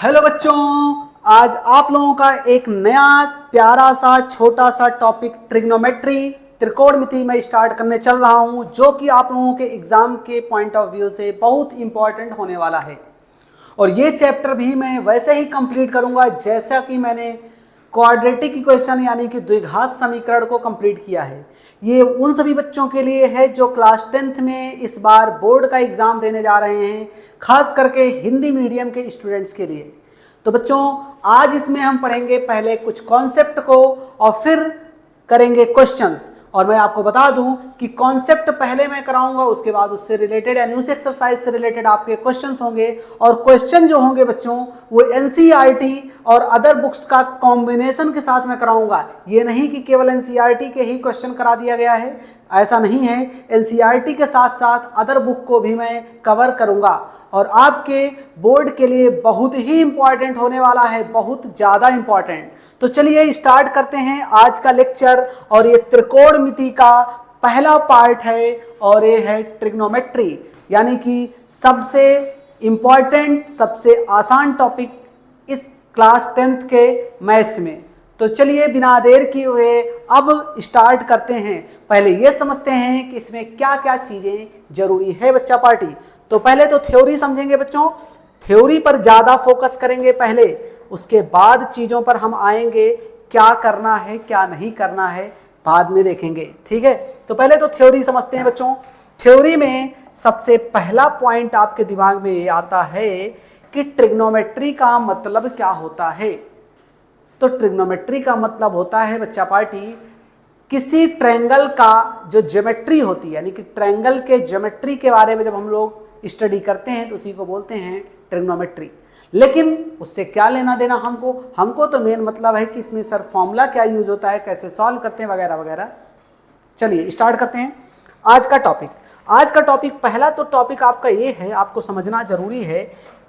Hello बच्चों, आज आप लोगों का एक नया प्यारा सा छोटा सा टॉपिक ट्रिग्नोमेट्री त्रिकोणमिति में स्टार्ट करने चल रहा हूं, जो कि आप लोगों के एग्जाम के पॉइंट ऑफ व्यू से बहुत इंपॉर्टेंट होने वाला है। और ये चैप्टर भी मैं वैसे ही कंप्लीट करूंगा जैसा कि मैंने क्वाड्रेटिक इक्वेशन यानी कि द्विघात समीकरण को कंप्लीट किया है। ये उन सभी बच्चों के लिए है जो क्लास 10th में इस बार बोर्ड का एग्जाम देने जा रहे हैं, खास करके हिंदी मीडियम के स्टूडेंट्स के लिए। तो बच्चों, आज इसमें हम पढ़ेंगे पहले कुछ कॉन्सेप्ट को और फिर करेंगे क्वेश्चंस। और मैं आपको बता दूं कि कॉन्सेप्ट पहले मैं कराऊंगा, उसके बाद उससे रिलेटेड यानी उस एक्सरसाइज से रिलेटेड आपके क्वेश्चंस होंगे। और क्वेश्चन जो होंगे बच्चों, वो एनसीईआरटी और अदर बुक्स का कॉम्बिनेशन के साथ में कराऊंगा। ये नहीं कि केवल एनसीईआरटी के ही क्वेश्चन करा दिया गया है, ऐसा नहीं है। एनसीईआरटी के साथ साथ अदर बुक को भी मैं कवर करूंगा और आपके बोर्ड के लिए बहुत ही इंपॉर्टेंट होने वाला है, बहुत ज़्यादा इंपॉर्टेंट। तो चलिए स्टार्ट करते हैं आज का लेक्चर। और ये त्रिकोणमिति का पहला पार्ट है और ये है ट्रिग्नोमेट्री, यानी कि सबसे इंपॉर्टेंट सबसे आसान टॉपिक इस क्लास 10th के मैथ्स में। तो चलिए बिना देर किए हुए अब स्टार्ट करते हैं। पहले ये समझते हैं कि इसमें क्या क्या चीज़ें जरूरी है बच्चा पार्टी। तो पहले तो थ्योरी समझेंगे बच्चों, थ्योरी पर ज़्यादा फोकस करेंगे पहले, उसके बाद चीज़ों पर हम आएंगे, क्या करना है क्या नहीं करना है बाद में देखेंगे, ठीक है। तो पहले तो थ्योरी समझते हैं बच्चों। थ्योरी में सबसे पहला पॉइंट आपके दिमाग में ये आता है कि ट्रिग्नोमेट्री का मतलब क्या होता है। तो ट्रिग्नोमेट्री का मतलब होता है बच्चा पार्टी, किसी ट्रायंगल का जो ज्योमेट्री होती है, यानी कि ट्रायंगल के ज्योमेट्री के बारे में जब हम लोग स्टडी करते हैं तो उसी को बोलते हैं ट्रिग्नोमेट्री। लेकिन उससे क्या लेना देना हमको तो मेन मतलब है कि इसमें सर फॉर्मूला क्या यूज होता है, कैसे सॉल्व करते हैं वगैरह वगैरह। चलिए स्टार्ट करते हैं आज का टॉपिक। आज का टॉपिक पहला तो टॉपिक आपका ये है, आपको समझना जरूरी है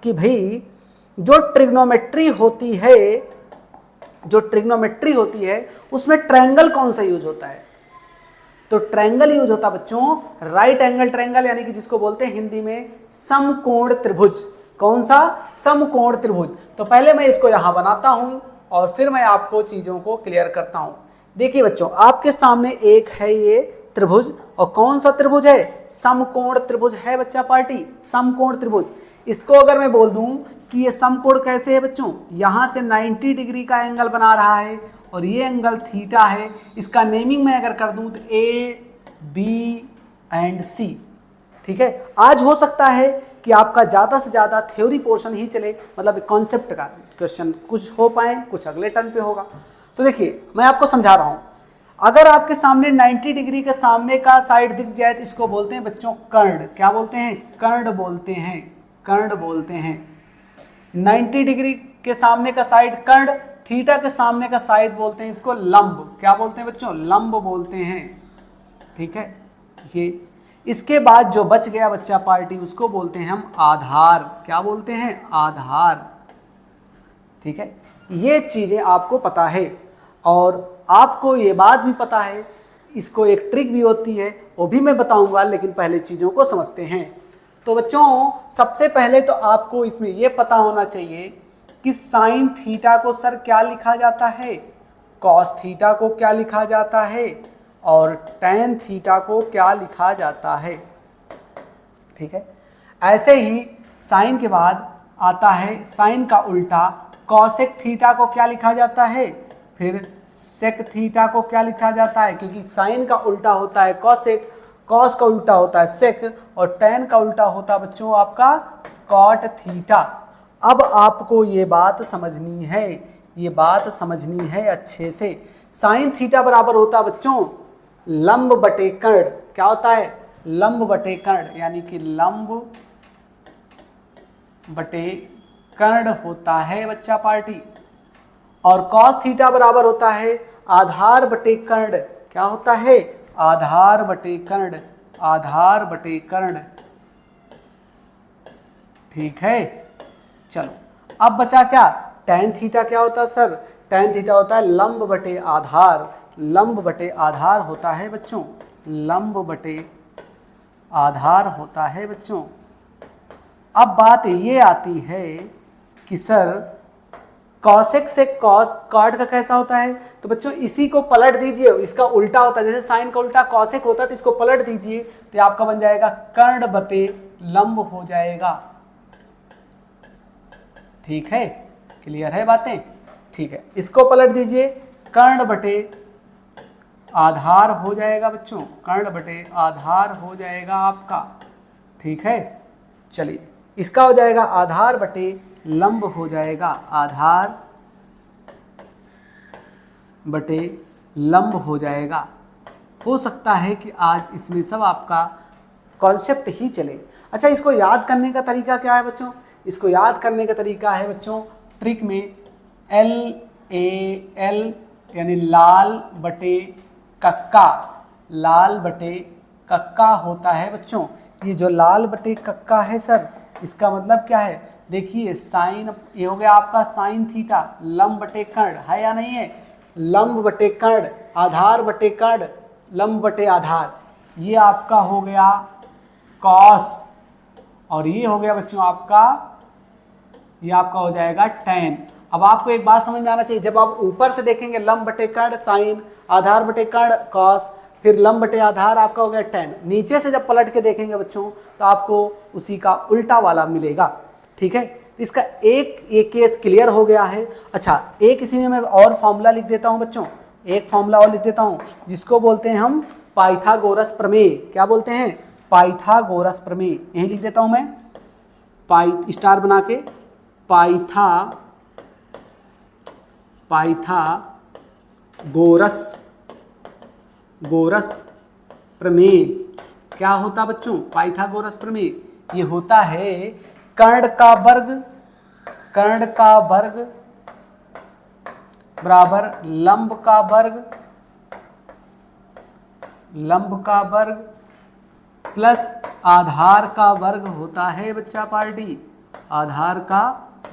कि भाई जो ट्रिग्नोमेट्री होती है उसमें ट्रायंगल कौन सा यूज होता है। तो ट्रायंगल यूज होता है बच्चों राइट एंगल ट्रायंगल, यानी कि जिसको बोलते हैं हिंदी में समकोण त्रिभुज। कौन सा? समकोण त्रिभुज। तो पहले मैं इसको यहां बनाता हूं और फिर मैं आपको चीजों को क्लियर करता हूं। देखिए बच्चों, आपके सामने एक है ये त्रिभुज, और कौन सा त्रिभुज है? समकोण त्रिभुज है बच्चा पार्टी, समकोण त्रिभुज। इसको अगर मैं बोल दूं कि ये समकोण कैसे है बच्चों, यहां से 90 डिग्री का एंगल बना रहा है और ये एंगल थीटा है। इसका नेमिंग मैं अगर कर दूं तो ए बी एंड सी, ठीक है। आज हो सकता है कि आपका ज़्यादा से ज़्यादा थ्योरी पोर्शन ही चले, मतलब कॉन्सेप्ट का क्वेश्चन कुछ हो पाए, कुछ अगले टर्न पे होगा। तो देखिए मैं आपको समझा रहा हूँ, अगर आपके सामने 90 डिग्री के सामने का साइड दिख जाए तो इसको बोलते हैं बच्चों कर्ण। क्या बोलते हैं? कर्ण बोलते हैं, कर्ण बोलते हैं। 90 डिग्री के सामने का साइड कर्ण, थीटा के सामने का साइड बोलते हैं इसको लंब। क्या बोलते हैं बच्चों? लंब बोलते हैं, ठीक है। ये इसके बाद जो बच गया बच्चा पार्टी उसको बोलते हैं हम आधार। क्या बोलते हैं? आधार, ठीक है। ये चीजें आपको पता है और आपको ये बात भी पता है, इसको एक ट्रिक भी होती है वो भी मैं बताऊंगा, लेकिन पहले चीजों को समझते हैं। तो बच्चों सबसे पहले तो आपको इसमें यह पता होना चाहिए कि साइन थीटा को सर क्या लिखा जाता है, कॉस थीटा को क्या लिखा जाता है और टैन थीटा को क्या लिखा जाता है, ठीक है। ऐसे ही साइन के बाद आता है साइन का उल्टा, कॉसेक थीटा को क्या लिखा जाता है, फिर सेक थीटा को क्या लिखा जाता है, क्योंकि साइन का उल्टा होता है कॉसेक, कॉस का उल्टा होता है सेक और टैन का उल्टा होता है बच्चों आपका कॉट थीटा। अब आपको ये बात समझनी है, ये बात समझनी है अच्छे से। साइन थीटा बराबर होता है बच्चों लंब बटे कर्ण। क्या होता है? लंब बटे कर्ण, यानी कि लंब बटे कर्ण होता है बच्चा पार्टी। और कॉस थीटा बराबर होता है आधार बटे कर्ण। क्या होता है? आधार बटे कर्ण, आधार बटे कर्ण, ठीक है। चलो अब बचा क्या? Tan theta. क्या होता है सर? टैन थीटा होता है लंब बटे आधार, लंब बटे आधार होता है बच्चों, लंब बटे आधार होता है बच्चों। अब बात ये आती है कि सर कॉसेक से कॉट का कैसा होता है, तो बच्चों इसी को पलट दीजिए, इसका उल्टा होता है, जैसे साइन का उल्टा कॉसेक होता है, तो इसको पलट दीजिए तो आपका बन जाएगा कर्ण बटे लंब हो जाएगा। ठीक है, क्लियर है बातें? ठीक है, इसको पलट दीजिए, कर्ण बटे आधार हो जाएगा बच्चों, कर्ण बटे आधार हो जाएगा आपका। ठीक है, चलिए इसका हो जाएगा आधार बटे लंब हो जाएगा, आधार बटे लंब हो जाएगा। हो सकता है कि आज इसमें सब आपका कॉन्सेप्ट ही चले। अच्छा, इसको याद करने का तरीका क्या है बच्चों? इसको याद करने का तरीका है बच्चों, ट्रिक में LAL यानी लाल बटे कक्का, लाल बटे कक्का होता है बच्चों। ये जो लाल बटे कक्का है सर, इसका मतलब क्या है? देखिए साइन, ये हो गया आपका साइन थीटा, लंब बटे कर्ण है या नहीं है? लंब बटे कर्ण, आधार बटे कर्ण, लंब बटे आधार, ये आपका हो गया कॉस, और ये हो गया बच्चों आपका, ये आपका हो जाएगा tan। अब आपको एक बात समझ में आना चाहिए, जब आप ऊपर से देखेंगे लंब बटे कर्ण साइन, आधार बटे कर्ण कॉस, फिर लंब बटे आधार आपका हो गया tan, नीचे से जब पलट के देखेंगे बच्चों तो आपको उसी का उल्टा वाला मिलेगा। ठीक है, इसका एक केस क्लियर हो गया है। अच्छा, एक इसी में मैं और फॉर्मूला लिख देता हूं बच्चों, एक फॉर्मूला और लिख देता हूं जिसको बोलते हैं हम पाइथागोरस प्रमेय। क्या बोलते हैं? पाइथागोरस प्रमेय। यही लिख देता हूं मैं, स्टार बना के, पाइथागोरस प्रमेय क्या होता बच्चों? पाइथागोरस प्रमेय ये होता है कर्ण का वर्ग बराबर लंब का वर्ग प्लस आधार का वर्ग होता है बच्चा पार्टी, आधार का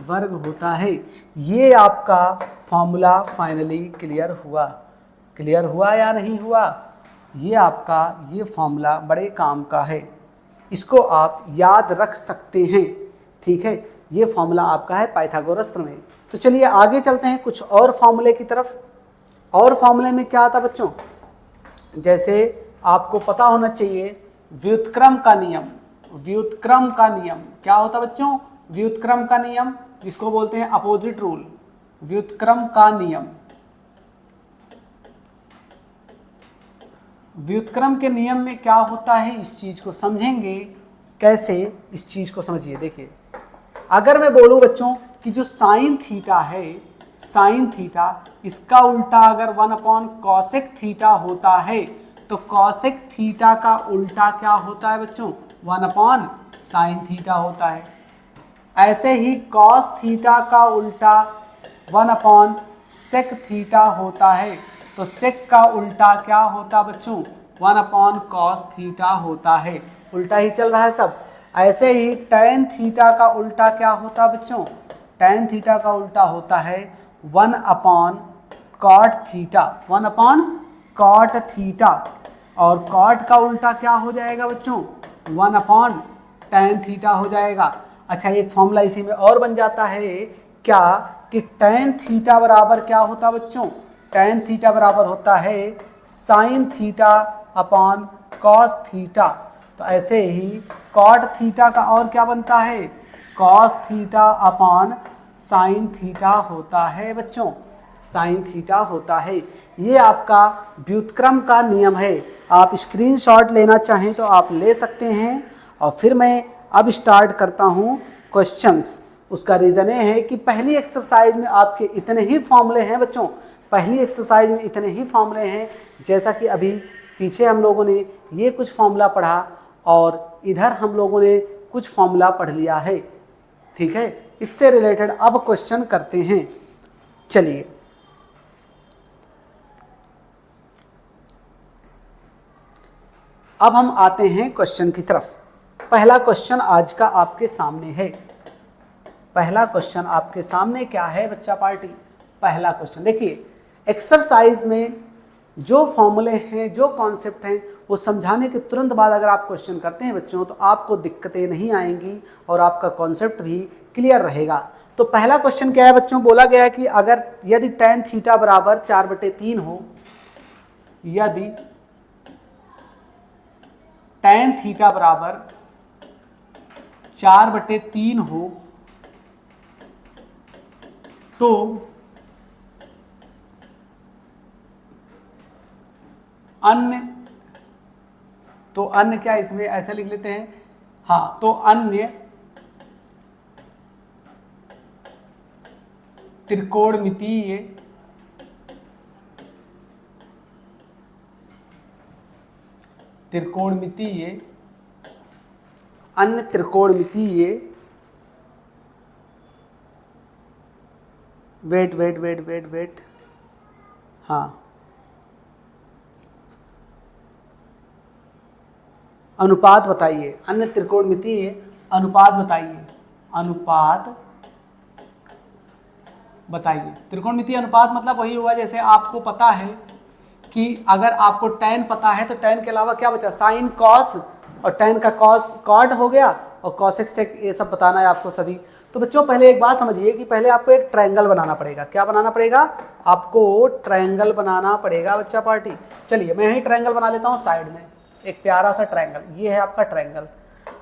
वर्ग होता है। ये आपका फॉर्मूला फाइनली क्लियर हुआ या नहीं हुआ? ये आपका ये फॉर्मूला बड़े काम का है, इसको आप याद रख सकते हैं। ठीक है, ये फॉर्मूला आपका है पाइथागोरस प्रमेय। तो चलिए आगे चलते हैं कुछ और फॉर्मूले की तरफ। और फॉर्मूले में क्या आता बच्चों? जैसे आपको पता होना चाहिए व्युत्क्रम का नियम। व्युत्क्रम का नियम क्या होता बच्चों? व्युत्क्रम का नियम जिसको बोलते हैं अपोजिट रूल, व्युत्क्रम का नियम। व्युत्क्रम के नियम में क्या होता है, इस चीज को समझेंगे कैसे, इस चीज को समझिए। देखिए, अगर मैं बोलूं बच्चों कि जो साइन थीटा है, साइन थीटा, इसका उल्टा अगर 1 कॉसेक थीटा होता है तो कॉसेक थीटा का उल्टा क्या होता है बच्चों? 1 साइन थीटा होता है। ऐसे ही कॉस थीटा का उल्टा 1 सेक थीटा होता है, तो सेक का उल्टा क्या होता बच्चों? 1 कॉस थीटा होता है। उल्टा ही चल रहा है सब। ऐसे ही tan थीटा का उल्टा क्या होता बच्चों? tan थीटा का उल्टा होता है 1 कॉट थीटा, 1 कॉट थीटा, और कॉट का उल्टा क्या हो जाएगा बच्चों? 1 tan थीटा हो जाएगा। अच्छा, एक फॉर्मूला इसी में और बन जाता है क्या कि tan थीटा बराबर क्या होता बच्चों? tan थीटा बराबर होता है sine theta upon cos theta. तो ऐसे ही कॉट थीटा का और क्या बनता है? Cos theta upon sine theta होता है बच्चों, साइन थीटा होता है। ये आपका व्युत्क्रम का नियम है। आप स्क्रीनशॉट लेना चाहें तो आप ले सकते हैं। और फिर मैं अब स्टार्ट करता हूँ क्वेश्चंस। उसका रीज़न ये है कि पहली एक्सरसाइज में आपके इतने ही फॉर्मूले हैं बच्चों, पहली एक्सरसाइज में इतने ही फॉर्मूले हैं। जैसा कि अभी पीछे हम लोगों ने ये कुछ फॉर्मूला पढ़ा और इधर हम लोगों ने कुछ फॉर्मूला पढ़ लिया है। ठीक है, इससे रिलेटेड अब क्वेश्चन करते हैं। चलिए, अब हम आते हैं क्वेश्चन की तरफ। पहला क्वेश्चन आज का आपके सामने है। पहला क्वेश्चन आपके सामने क्या है बच्चा पार्टी? पहला क्वेश्चन देखिए, एक्सरसाइज में जो फॉर्मूले हैं, जो कॉन्सेप्ट हैं, वो समझाने के तुरंत बाद अगर आप क्वेश्चन करते हैं बच्चों तो आपको दिक्कतें नहीं आएंगी और आपका कॉन्सेप्ट भी क्लियर रहेगा। तो पहला क्वेश्चन क्या है बच्चों, बोला गया है कि अगर यदि tan थीटा बराबर 4/3 हो, यदि tan थीटा बराबर 4/3 हो तो अन्य क्या, इसमें ऐसा लिख लेते हैं, हाँ, तो अन्य त्रिकोणमितीय अन्य त्रिकोणमितीय वेट, हाँ, अनुपात बताइए, अन्य त्रिकोणमितीय अनुपात बताइए। त्रिकोणमितीय अनुपात मतलब वही हुआ, जैसे आपको पता है कि अगर आपको tan पता है तो tan के अलावा क्या बचा, साइन कॉस, और tan का कॉस कॉट हो गया, और कॉसेक सेक, ये सब बताना है आपको सभी। तो बच्चों पहले एक बात समझिए कि पहले आपको एक ट्रायंगल बनाना पड़ेगा। क्या बनाना पड़ेगा, आपको ट्रायंगल बनाना पड़ेगा बच्चा पार्टी। चलिए मैं यही ट्रायंगल बना लेता हूँ साइड में, एक प्यारा सा ट्रायंगल, ये है आपका ट्रायंगल।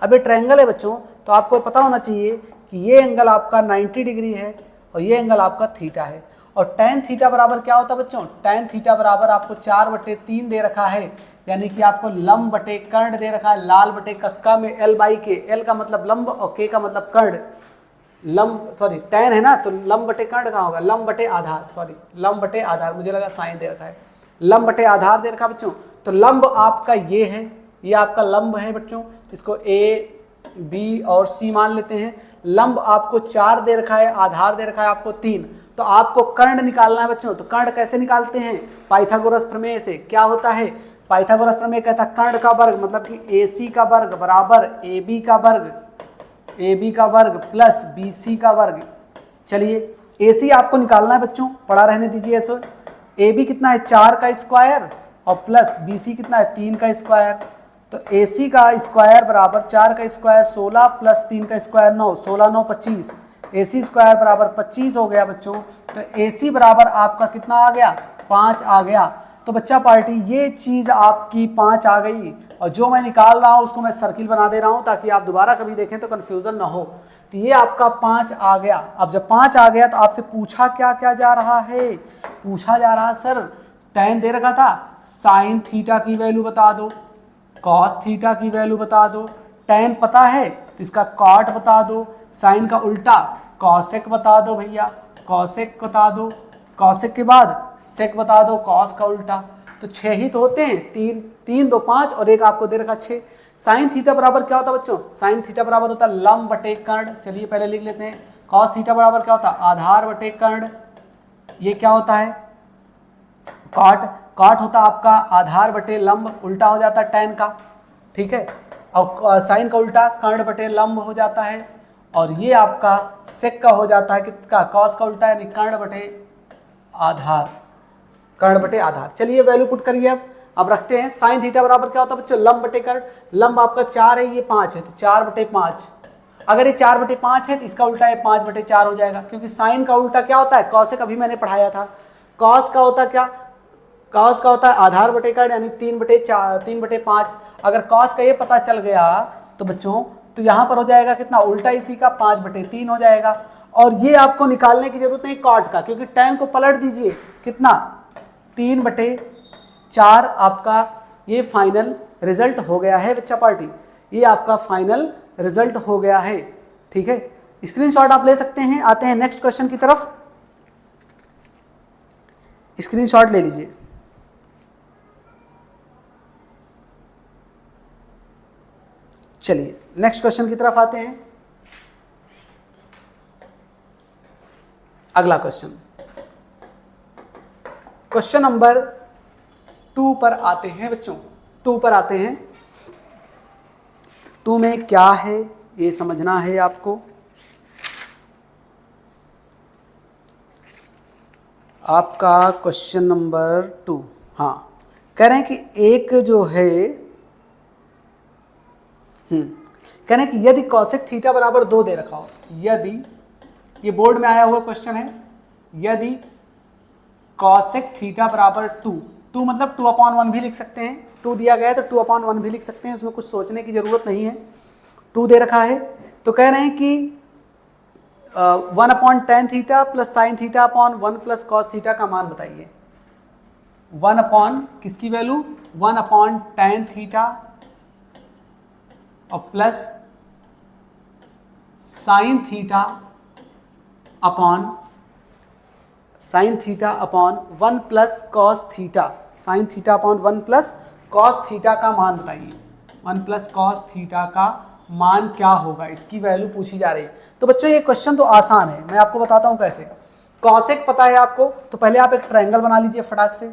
अब ये ट्रायंगल है बच्चों, तो आपको पता होना चाहिए कि ये एंगल आपका 90 डिग्री है और ये एंगल आपका थीटा है। और tan थीटा बराबर क्या होता है बच्चों, tan थीटा बराबर आपको 4/3 दे रखा है, यानी कि आपको लंब बटे कर्ण दे रखा है, लाल बटे कक्का में l/k, l का मतलब लंब और k का मतलब कर्ण, लंब सॉरी tan है ना, तो लंब बटे कर्ण कहाँ होगा, लंब बटे आधार, सॉरी लंब बटे आधार, मुझे लगा साइन दे रखा है, लंब बटे आधार दे रखा है बच्चों। तो लंब आपका ये है, ये आपका लंब है बच्चों, इसको a b और c मान लेते हैं। लंब आपको 4 दे रखा है, आधार दे रखा है आपको 3, तो आपको कर्ण निकालना है बच्चों। तो कर्ण कैसे निकालते हैं, पाइथागोरस प्रमेय से। क्या होता है, पाइथागोरस प्रमेय कहता है कर्ण का वर्ग मतलब कि AC का वर्ग बराबर AB का वर्ग प्लस BC का वर्ग। चलिए AC आपको निकालना है बच्चों, पढ़ा रहने दीजिए ऐसे। AB कितना है, 4 का स्क्वायर और प्लस BC कितना है, 3 का स्क्वायर। तो AC का स्क्वायर बराबर 4 का स्क्वायर 16 प्लस 3 का स्क्वायर 9, 16 9 25, AC स्क्वायर बराबर 25 हो गया बच्चों। तो AC बराबर आपका कितना आ गया, 5 आ गया। तो बच्चा पार्टी ये चीज़ आपकी 5 आ गई, और जो मैं निकाल रहा हूँ उसको मैं सर्किल बना दे रहा हूँ ताकि आप दोबारा कभी देखें तो कन्फ्यूज़न ना हो। तो ये आपका 5 आ गया। अब जब 5 आ गया तो आपसे पूछा क्या क्या जा रहा है, पूछा जा रहा है सर tan दे रखा था, साइन थीटा की वैल्यू बता दो, कॉस थीटा की वैल्यू बता दो, tan पता है तो इसका कॉट बता दो, साइन का उल्टा कॉसेक बता दो भैया, कॉसेक बता दो, कॉसेक के बाद सेक बता दो, कॉस का उल्टा। तो 6 ही तो होते हैं, 3 3 2 5 और एक आपको दे रखा 6। साइन थीटा बराबर क्या होता है बच्चों, साइन थीटा बराबर होता है लंब बटे कर्ण। चलिए पहले लिख लेते हैं, कॉस थीटा बराबर क्या होता है, आधार बटे कर्ण। ये क्या होता है, कॉट, कॉट होता आपका आधार बटे लंब, उल्टा हो जाता है tan का, ठीक है। और साइन का उल्टा कर्ण बटे लंब हो जाता है, और ये आपका सेक का हो जाता है किसका, कॉस का उल्टा यानी कर्ण बटे आधार, कर्ण बटे आधार। चलिए वैल्यू पुट करिए। अब रखते हैं साइन थीटा बराबर क्या होता है बच्चों, लंब बटे कर्ण। लंब आपका 4 है, ये 5 है, तो 4/5। अगर ये 4/5 है तो इसका उल्टा है 5/4 हो जाएगा, क्योंकि साइन का उल्टा क्या होता है, कॉसेक, अभी मैंने पढ़ाया था। कॉस का होता क्या, कॉस का होता है आधार बटे कर्ण यानी 3/5। अगर कॉस का ये पता चल गया तो बच्चों तो यहाँ पर हो जाएगा कितना, उल्टा इसी का 5/3 हो जाएगा। और ये आपको निकालने की जरूरत नहीं कॉट का, क्योंकि tan को पलट दीजिए, कितना 3/4 आपका ये फाइनल रिजल्ट हो गया है बच्चा पार्टी, ये आपका फाइनल रिजल्ट हो गया है, ठीक है। स्क्रीनशॉट आप ले सकते हैं। आते हैं नेक्स्ट क्वेश्चन की तरफ, स्क्रीनशॉट ले लीजिए। चलिए नेक्स्ट क्वेश्चन की तरफ आते हैं। अगला क्वेश्चन, क्वेश्चन नंबर 2 पर आते हैं बच्चों। 2 पर आते हैं। 2 में क्या है ये समझना है आपको। आपका क्वेश्चन नंबर 2, हाँ, कह रहे हैं कि एक जो है कह रहे हैं कि यदि कॉसेक थीटा बराबर 2 दे रखा हो, यदि ये बोर्ड में आया हुआ क्वेश्चन है। यदि कॉसेक थीटा बराबर 2 मतलब 2/1 भी लिख सकते हैं, 2 दिया गया है तो 2/1 भी लिख सकते हैं, उसमें कुछ सोचने की जरूरत नहीं है। 2 दे रखा है तो कह रहे हैं कि 1/tan theta plus sine theta upon 1 plus cos theta का मान बताइए। 1 अपॉन किसकी वैल्यू, 1/tan थीटा और plus sine theta upon 1 plus cos theta, sine theta upon 1 plus cos theta का मान बताइए। 1 प्लस कॉस थीटा का मान क्या होगा, इसकी वैल्यू पूछी जा रही है। तो बच्चों ये क्वेश्चन तो आसान है, मैं आपको बताता हूं कैसे। कॉसेक पता है आपको, तो पहले आप एक ट्रायंगल बना लीजिए फटाक से।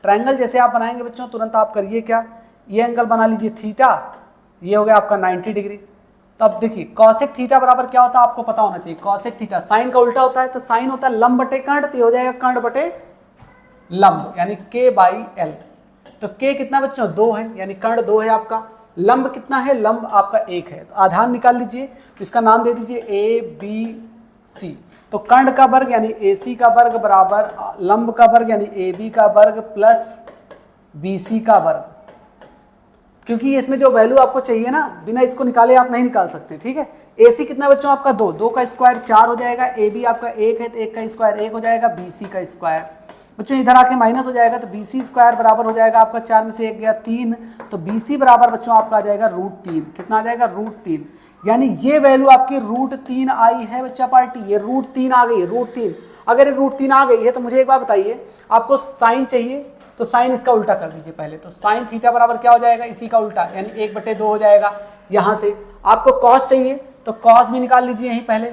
ट्रायंगल जैसे आप बनाएंगे बच्चों, तुरंत आप करिए क्या, ये एंगल बना लीजिए थीटा, ये हो गया आपका 90 डिग्री। तो अब देखिए कॉसेक थीटा बराबर क्या होता है आपको पता होना चाहिए। कॉसेक थीटा साइन का उल्टा होता है, तो साइन होता है लंब बटे कर्ण, तो हो जाएगा कर्ण बटे लंब यानी k/l। तो k कितना बच्चों 2 है, यानी कर्ण 2 है आपका। लंब कितना है, लंब आपका 1 है। तो आधार निकाल लीजिए, तो इसका नाम दे दीजिए ABC। तो कर्ण का वर्ग यानी AC का वर्ग बराबर लंब का वर्ग यानी AB का वर्ग प्लस BC का वर्ग। क्योंकि इसमें जो वैल्यू आपको चाहिए ना, बिना इसको निकाले आप नहीं निकाल सकते, ठीक है। AC कितना बच्चों आपका 2 का स्क्वायर 4 हो जाएगा, AB आपका 1 है तो 1 का स्क्वायर 1 हो जाएगा, BC का स्क्वायर बच्चों इधर आके माइनस हो जाएगा, तो BC स्क्वायर बराबर हो जाएगा आपका 4 में से 1 गया 3, तो BC बराबर बच्चों आपका आ जाएगा √3। कितना आ जाएगा, √3। यानी ये वैल्यू आपकी √3 आई है बच्चा पार्टी, ये √3 आ गई है, √3। अगर ये √3 आ गई है तो मुझे एक बात बताइए, आपको साइन चाहिए तो साइन इसका उल्टा कर दीजिए पहले। तो साइन थीटा बराबर क्या हो जाएगा, इसी का उल्टा यानी 1/2 हो जाएगा। यहाँ से आपको कॉस चाहिए तो कॉस भी निकाल लीजिए यहीं पहले।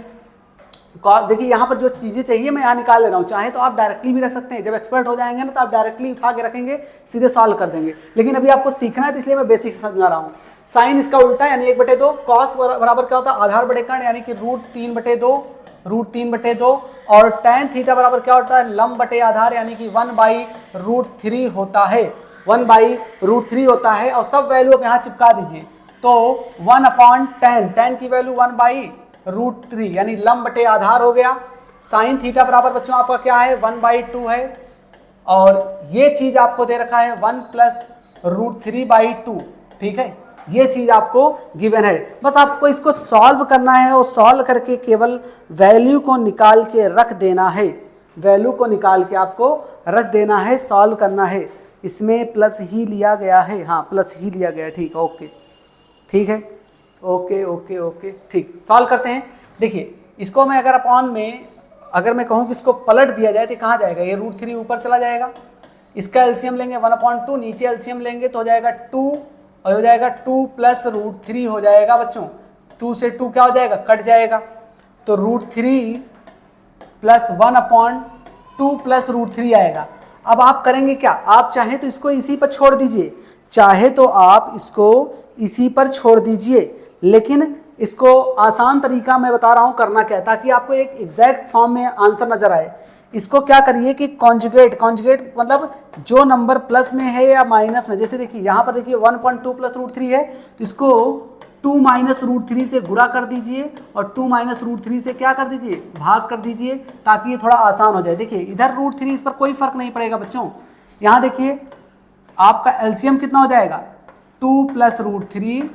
देखिए यहाँ पर जो चीजें चाहिए मैं यहाँ निकाल ले रहा हूँ, चाहे तो आप डायरेक्टली भी रख सकते हैं। जब एक्सपर्ट हो जाएंगे ना तो आप डायरेक्टली उठा के रखेंगे, सीधे सॉल्व कर देंगे। लेकिन अभी आपको सीखना है तो इसलिए मैं बेसिक से समझा रहा हूँ। साइन इसका उल्टा यानी 1/2, कॉस बराबर क्या होता है आधार बटे कर्ण यानी कि √3/2 और tan थीटा बराबर क्या होता है लंब बटे आधार यानी कि 1/√3 होता है, 1/√3 होता है। और सब वैल्यू आप यहाँ चिपका दीजिए। तो 1/tan की वैल्यू 1/√3 यानी लंब बटे आधार हो गया। साइन थीटा बराबर बच्चों आपका क्या है 1/2 है, और ये चीज आपको दे रखा है 1 प्लस √3/2, ठीक है। ये चीज आपको गिवन है, बस आपको इसको सॉल्व करना है और सॉल्व करके केवल वैल्यू को निकाल के रख देना है, वैल्यू को निकाल के आपको रख देना है, सॉल्व करना है। इसमें प्लस ही लिया गया है, हाँ प्लस ही लिया गया है, ठीक है, ओके ठीक है, ओके ओके ओके ठीक। सॉल्व करते हैं। देखिए इसको मैं अगर अपॉन में अगर मैं कहूँ कि इसको पलट दिया जाए तो कहाँ जाएगा, ये √3 ऊपर चला जाएगा। इसका एलसीएम लेंगे 1/2, नीचे एलसीएम लेंगे तो हो जाएगा 2 और हो जाएगा 2 प्लस √3 हो जाएगा बच्चों। 2 से 2 क्या हो जाएगा, कट जाएगा। तो √3 प्लस 1/2 प्लस √3 आएगा। अब आप करेंगे क्या, आप चाहें तो इसको इसी पर छोड़ दीजिए, चाहे तो आप इसको इसी पर छोड़ दीजिए, लेकिन इसको आसान तरीका मैं बता रहा हूं करना क्या है, ताकि आपको एक एग्जैक्ट फॉर्म में आंसर नजर आए। इसको क्या करिए कि कॉन्जुगेट मतलब जो नंबर प्लस में है या माइनस में, जैसे देखिए यहाँ पर देखिए 1.2 प्लस √3 है तो इसको 2 माइनस √3 से गुणा कर दीजिए और 2 माइनस √3 से क्या कर दीजिए, भाग कर दीजिए, ताकि ये थोड़ा आसान हो जाए। देखिए इधर √3 इस पर कोई फर्क नहीं पड़ेगा बच्चों। यहाँ देखिए आपका एलसीएम कितना हो जाएगा 2 प्लस √3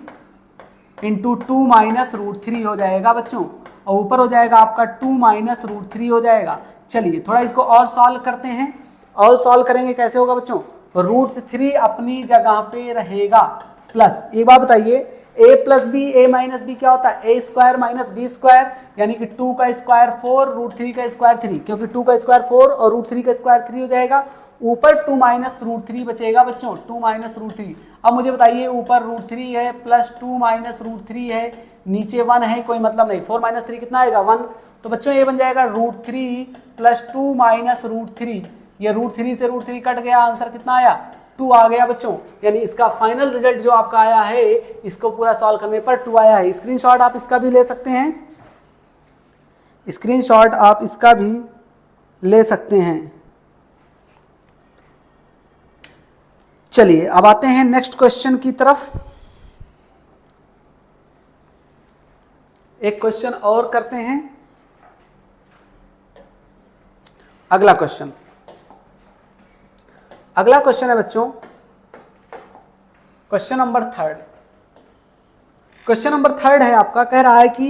इंटू 2 माइनस √3 हो जाएगा बच्चों, और ऊपर हो जाएगा आपका 2 माइनस √3 हो जाएगा। चलिए थोड़ा इसको और सॉल्व करते हैं। और सॉल्व करेंगे कैसे होगा बच्चों, √3 अपनी जगह पे रहेगा प्लस, एक बात बताइए a plus B a minus B क्या होता है, a square minus B square, यानी कि 2 का स्क्वायर 4 √3 का स्क्वायर 3, क्योंकि 2 का स्क्वायर 4 और √3 का स्क्वायर 3 हो जाएगा। ऊपर 2 माइनस √3 बचेगा बच्चों, 2 माइनस √3। अब मुझे बताइए ऊपर √3 है प्लस 2 माइनस √3 है, नीचे 1 है, कोई मतलब नहीं। 4 माइनस 3 कितना आएगा 1, तो बच्चों ये बन जाएगा √3 प्लस 2 माइनस √3। ये √3 से √3 कट गया, आंसर कितना आया 2 आ गया बच्चों। यानी इसका फाइनल रिजल्ट जो आपका आया है, इसको पूरा सॉल्व करने पर 2 आया है। स्क्रीनशॉट आप इसका भी ले सकते हैं, स्क्रीनशॉट आप इसका भी ले सकते हैं। चलिए अब आते हैं नेक्स्ट क्वेश्चन की तरफ। एक क्वेश्चन और करते हैं। अगला क्वेश्चन, अगला क्वेश्चन है बच्चों question number third. Question number third है आपका, कह रहा है कि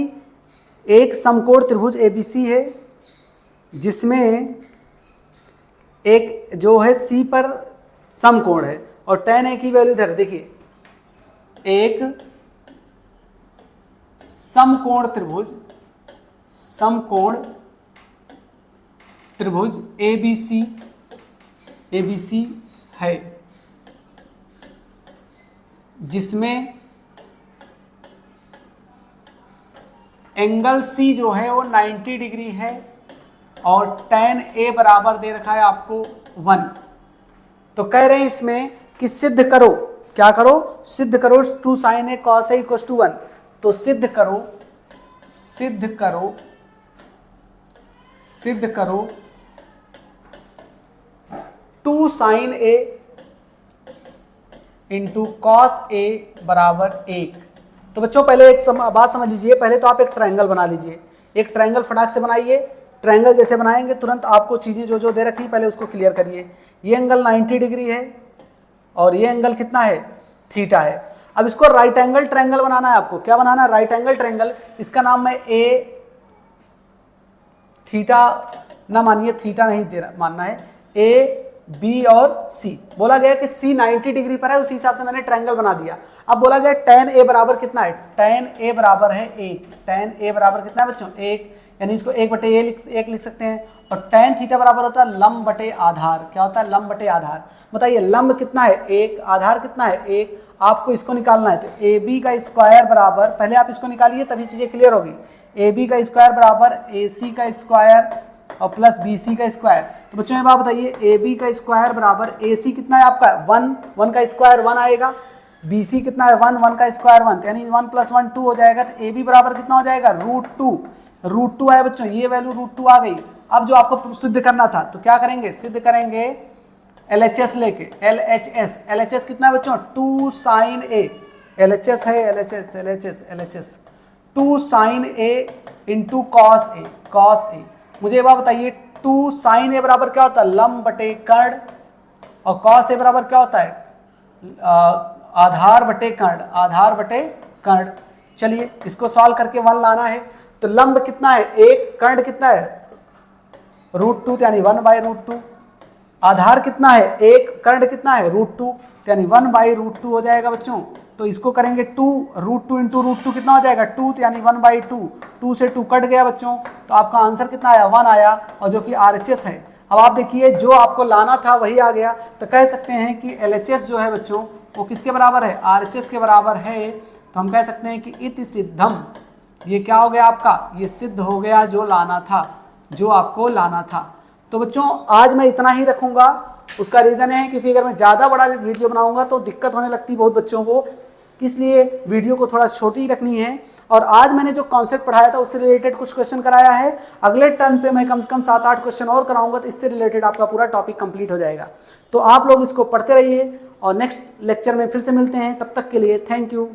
एक समकोण त्रिभुज एबीसी है जिसमें एक जो है सी पर समकोण है और tan a की वैल्यू इधर देखिए, एक समकोण त्रिभुज एबीसी है जिसमें एंगल सी जो है वो 90 डिग्री है और tan a बराबर दे रखा है आपको 1। तो कह रहे हैं इसमें कि सिद्ध करो, क्या करो, सिद्ध करो 2 sin a cos a equal to 1। तो सिद्ध करो 2 sin a into cos a बराबर 1। तो बच्चों पहले एक बात समझ लीजिए, पहले तो आप एक ट्रायंगल बना लीजिए, एक ट्रायंगल फटाक से बनाइए। ट्रायंगल जैसे बनाएंगे तुरंत आपको चीज़ें जो जो दे रखी पहले उसको क्लियर करिए। ये एंगल 90 डिग्री है और ये एंगल कितना है, थीटा है। अब इसको राइट एंगल ट्रायंगल बनाना है आपको। क्या बनाना है, राइट एंगल ट्रायंगल। इसका नाम मैं ए थीटा ना मानिए, थीटा नहीं दे मानना है, ए बी और सी। बोला गया कि सी 90 डिग्री पर है, उसी हिसाब से मैंने ट्रायंगल बना दिया। अब बोला गया tan a बराबर कितना है, tan a बराबर है 1। tan a बराबर कितना है बच्चों, 1, यानी इसको 1/1 लिख सकते हैं। और tan थीटा बराबर होता है लंब बटे आधार। क्या होता है, लंब बटे आधार। बताइए लंब कितना है 1, आधार कितना है 1। आपको इसको निकालना है तो ए बी का स्क्वायर बराबर, पहले आप इसको निकालिए तभी चीजें क्लियर होगी। ए बी का स्क्वायर बराबर ए सी का स्क्वायर और प्लस बी सी का स्क्वायर। तो बच्चों ये बात बताइए, ए बी का स्क्वायर बराबर ए सी कितना है आपका 1 का स्क्वायर 1 आएगा, बी सी कितना है 1 का स्क्वायर 1, यानी 1 + 1 2 हो जाएगा। तो ए बी बराबर कितना हो जाएगा √2 आया बच्चों, ये वैल्यू √2 आ गई। अब जो आपको सिद्ध करना था तो क्या करेंगे, सिद्ध करेंगे LHS लेके। LHS कितना है बच्चों, 2 sin a, LHS है LHS 2 sin a into cos a। मुझे ये बात बताइए 2 sin a बराबर क्या होता है, लंब बटे कर्ण, और cos a बराबर क्या होता है, आधार बटे कर्ण। चलिए इसको सॉल्व करके 1 लाना है। तो लंब कितना है 1, कर्ण कितना है √2 यानी 1/√2, आधार कितना है 1, कर्ण कितना है √2 यानी 1/√2 हो जाएगा बच्चों। तो इसको करेंगे 2 √2 इंटू √2 कितना हो जाएगा 2, यानी 1/2। 2 से 2 कट गया बच्चों, तो आपका आंसर कितना आया 1 आया, और जो कि RHS है। अब आप देखिए जो आपको लाना था वही आ गया। तो कह सकते हैं कि LHS जो है बच्चों वो किसके बराबर है, RHS के बराबर है। तो हम कह सकते हैं कि इति सिद्धम, ये क्या हो गया आपका, ये सिद्ध हो गया जो लाना था, जो आपको लाना था। तो बच्चों आज मैं इतना ही रखूंगा। उसका रीज़न है क्योंकि अगर मैं ज़्यादा बड़ा वीडियो बनाऊंगा तो दिक्कत होने लगती बहुत बच्चों को, इसलिए वीडियो को थोड़ा छोटी रखनी है। और आज मैंने जो कॉन्सेप्ट पढ़ाया था उससे रिलेटेड कुछ क्वेश्चन कराया है। अगले टर्न पे मैं कम से कम 7-8 क्वेश्चन और कराऊंगा, तो इससे रिलेटेड आपका पूरा टॉपिक कंप्लीट हो जाएगा। तो आप लोग इसको पढ़ते रहिए और नेक्स्ट लेक्चर में फिर से मिलते हैं। तब तक के लिए थैंक यू।